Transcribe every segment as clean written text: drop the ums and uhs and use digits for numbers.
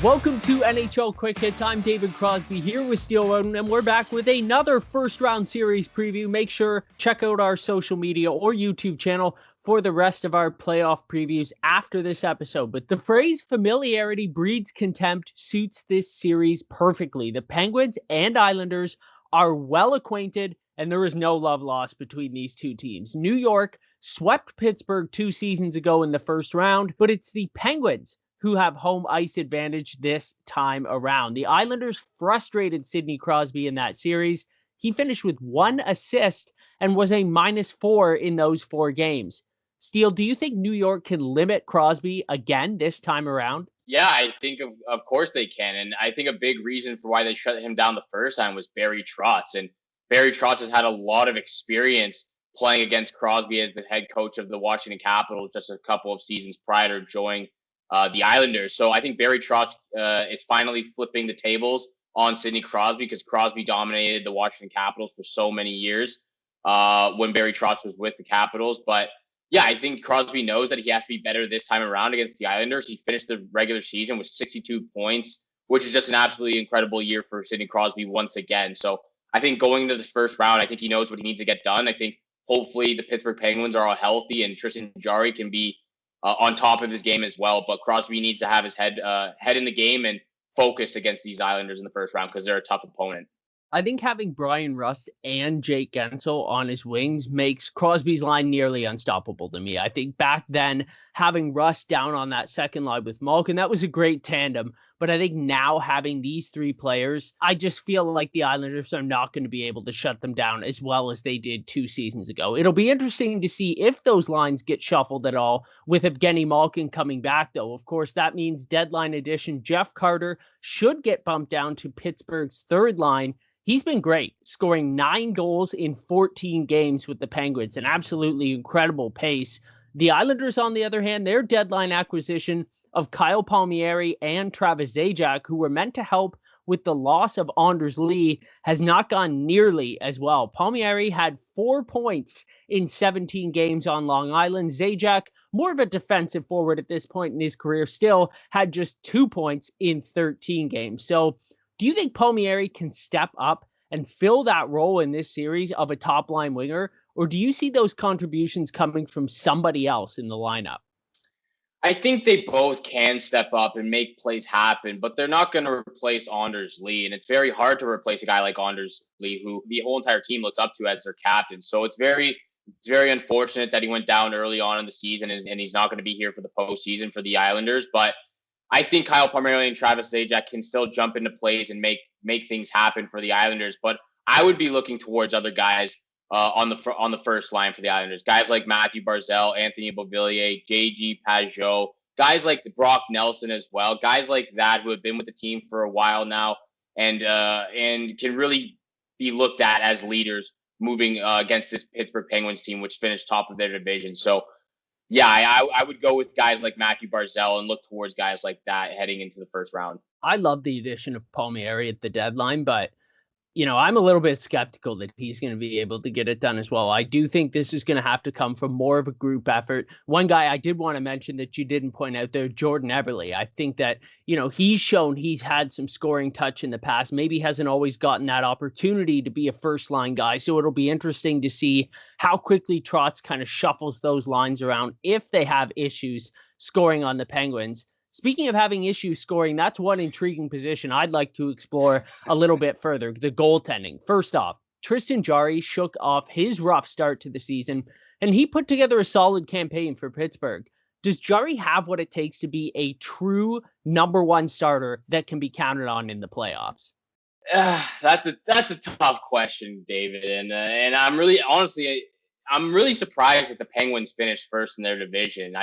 Welcome to NHL Quick Hits. I'm David Crosby here with Steel Roden, and we're back with another first-round series preview. Make sure check out our social media or YouTube channel for the rest of our playoff previews after this episode. But the phrase familiarity breeds contempt suits this series perfectly. The Penguins and Islanders are well acquainted, and there is no love lost between these two teams. New York swept Pittsburgh 2 seasons ago in the first round, but it's the Penguins who have home ice advantage this time around. The Islanders frustrated Sidney Crosby in that series. He finished with 1 assist and was a -4 in those 4 games. Steele, do you think New York can limit Crosby again this time around? Yeah, I think of course they can. And I think a big reason for why they shut him down the first time was Barry Trotz. And Barry Trotz has had a lot of experience playing against Crosby as the head coach of the Washington Capitals just a couple of seasons prior to joining the Islanders. So I think Barry Trotz is finally flipping the tables on Sidney Crosby because Crosby dominated the Washington Capitals for so many years when Barry Trotz was with the Capitals. But yeah, I think Crosby knows that he has to be better this time around against the Islanders. He finished the regular season with 62 points, which is just an absolutely incredible year for Sidney Crosby once again. So I think going into the first round, I think he knows what he needs to get done. I think hopefully the Pittsburgh Penguins are all healthy and Tristan Jarry can be on top of his game as well. But Crosby needs to have his head in the game and focused against these Islanders in the first round because they're a tough opponent. I think having Brian Rust and Jake Gensel on his wings makes Crosby's line nearly unstoppable to me. I think back then, having Rust down on that second line with Malkin, that was a great tandem. But I think now having these 3 players, I just feel like the Islanders are not going to be able to shut them down as well as they did 2 seasons ago. It'll be interesting to see if those lines get shuffled at all with Evgeny Malkin coming back, though. Of course, that means deadline addition Jeff Carter should get bumped down to Pittsburgh's third line. He's been great, scoring 9 goals in 14 games with the Penguins, an absolutely incredible pace. The Islanders, on the other hand, their deadline acquisition of Kyle Palmieri and Travis Zajac, who were meant to help with the loss of Anders Lee, has not gone nearly as well. Palmieri had 4 points in 17 games on Long Island. Zajac, more of a defensive forward at this point in his career, still had just 2 points in 13 games. So do you think Palmieri can step up and fill that role in this series of a top-line winger, or do you see those contributions coming from somebody else in the lineup? I think they both can step up and make plays happen, but they're not going to replace Anders Lee. And it's very hard to replace a guy like Anders Lee, who the whole entire team looks up to as their captain. So it's very unfortunate that he went down early on in the season and he's not going to be here for the postseason for the Islanders. But I think Kyle Palmieri and Travis Zajac can still jump into plays and make things happen for the Islanders. But I would be looking towards other guys on the first line for the Islanders. Guys like Matthew Barzal, Anthony Beauvillier, J.G. Pajot, guys like Brock Nelson as well. Guys like that who have been with the team for a while now and can really be looked at as leaders moving against this Pittsburgh Penguins team, which finished top of their division. So yeah, I would go with guys like Matthew Barzal and look towards guys like that heading into the first round. I love the addition of Palmieri at the deadline, but I'm a little bit skeptical that he's going to be able to get it done as well. I do think this is going to have to come from more of a group effort. One guy I did want to mention that you didn't point out there, Jordan Eberle. I think that, he's shown he's had some scoring touch in the past, maybe hasn't always gotten that opportunity to be a first line guy. So it'll be interesting to see how quickly Trotz kind of shuffles those lines around if they have issues scoring on the Penguins. Speaking of having issues scoring, that's one intriguing position I'd like to explore a little bit further, the goaltending. First off, Tristan Jarry shook off his rough start to the season, and he put together a solid campaign for Pittsburgh. Does Jarry have what it takes to be a true number 1 starter that can be counted on in the playoffs? That's a tough question, David, and I'm really surprised that the Penguins finished first in their division.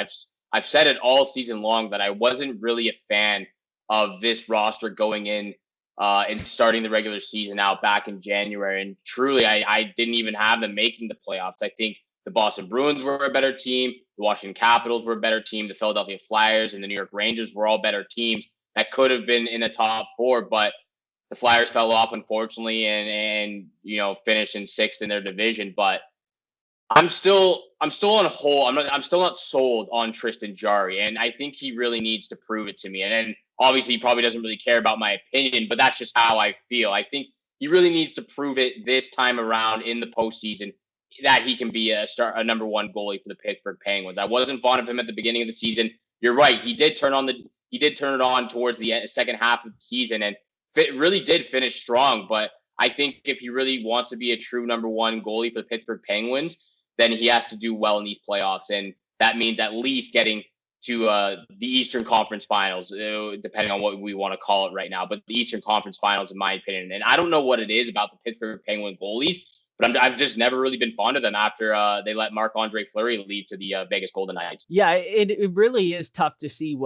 I've said it all season long that I wasn't really a fan of this roster going in and starting the regular season out back in January. And truly, I didn't even have them making the playoffs. I think the Boston Bruins were a better team. The Washington Capitals were a better team. The Philadelphia Flyers and the New York Rangers were all better teams that could have been in the top 4. But the Flyers fell off, unfortunately, and finished in 6th in their division. But I'm still on hold. I'm still not sold on Tristan Jarry, and I think he really needs to prove it to me. And Obviously, he probably doesn't really care about my opinion, but that's just how I feel. I think he really needs to prove it this time around in the postseason that he can be a number one goalie for the Pittsburgh Penguins. I wasn't fond of him at the beginning of the season. You're right. He did turn it on towards the second half of the season, and really did finish strong. But I think if he really wants to be a true number one goalie for the Pittsburgh Penguins, then he has to do well in these playoffs, and that means at least getting to the Eastern Conference Finals, depending on what we want to call it right now. But the Eastern Conference Finals, in my opinion, and I don't know what it is about the Pittsburgh Penguin goalies, but I've just never really been fond of them after they let Marc-Andre Fleury leave to the Vegas Golden Knights. Yeah, it really is tough to see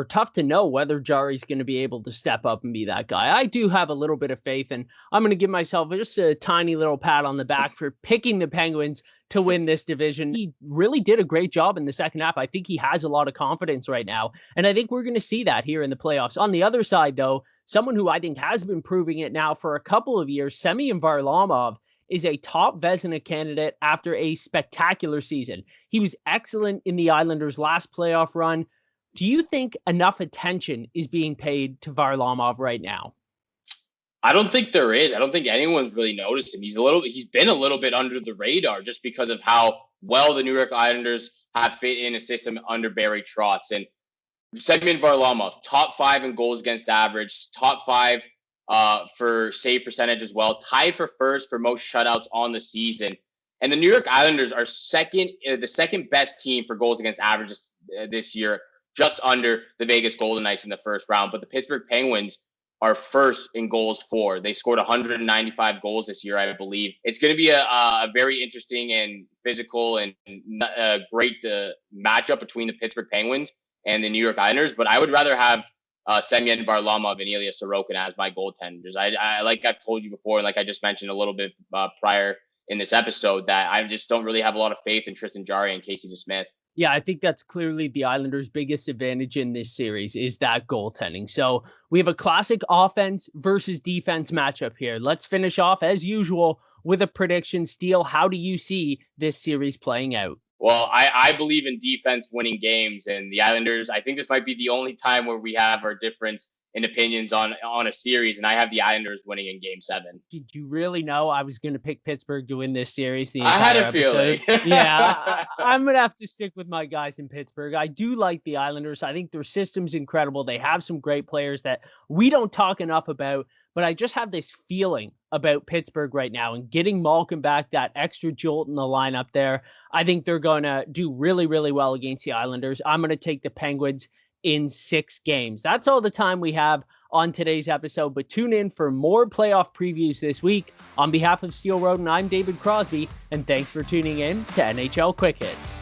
tough to know whether Jarry's going to be able to step up and be that guy. I do have a little bit of faith, and I'm going to give myself just a tiny little pat on the back for picking the Penguins to win this division. He really did a great job in the second half. I think he has a lot of confidence right now, and I think we're going to see that here in the playoffs. On the other side, though, someone who I think has been proving it now for a couple of years, Semyon Varlamov, is a top Vezina candidate after a spectacular season. He was excellent in the Islanders' last playoff run. Do you think enough attention is being paid to Varlamov right now? I don't think there is. I don't think anyone's really noticed him. He's been a little bit under the radar just because of how well the New York Islanders have fit in a system under Barry Trotz. And Semyon Varlamov, top 5 in goals against average, top 5 for save percentage as well, tied for first for most shutouts on the season. And the New York Islanders are the second best team for goals against average this year, just under the Vegas Golden Knights in the first round. But the Pittsburgh Penguins are first in goals for. They scored 195 goals this year, I believe. It's going to be a very interesting and physical and great matchup between the Pittsburgh Penguins and the New York Islanders. But I would rather have Semyon Varlamov and Ilya Sorokin as my goaltenders. I like I've told you before, like I just mentioned a little bit prior in this episode, that I just don't really have a lot of faith in Tristan Jarry and Casey DeSmith. Yeah, I think that's clearly the Islanders' biggest advantage in this series is that goaltending. So we have a classic offense versus defense matchup here. Let's finish off, as usual, with a prediction. Steele, how do you see this series playing out? Well, I believe in defense winning games, and the Islanders, I think this might be the only time where we have our difference in opinions on a series, and I have the Islanders winning in Game 7. Did you really know I was going to pick Pittsburgh to win this series? I had a feeling. Yeah, I'm going to have to stick with my guys in Pittsburgh. I do like the Islanders. I think their system's incredible. They have some great players that we don't talk enough about, but I just have this feeling about Pittsburgh right now, and getting Malkin back, that extra jolt in the lineup there. I think they're going to do really, really well against the Islanders. I'm going to take the Penguins in 6 games. That's all the time we have on today's episode, but tune in for more playoff previews this week. On behalf of Steel Road, I'm David Crosby, and thanks for tuning in to NHL Quick Hits.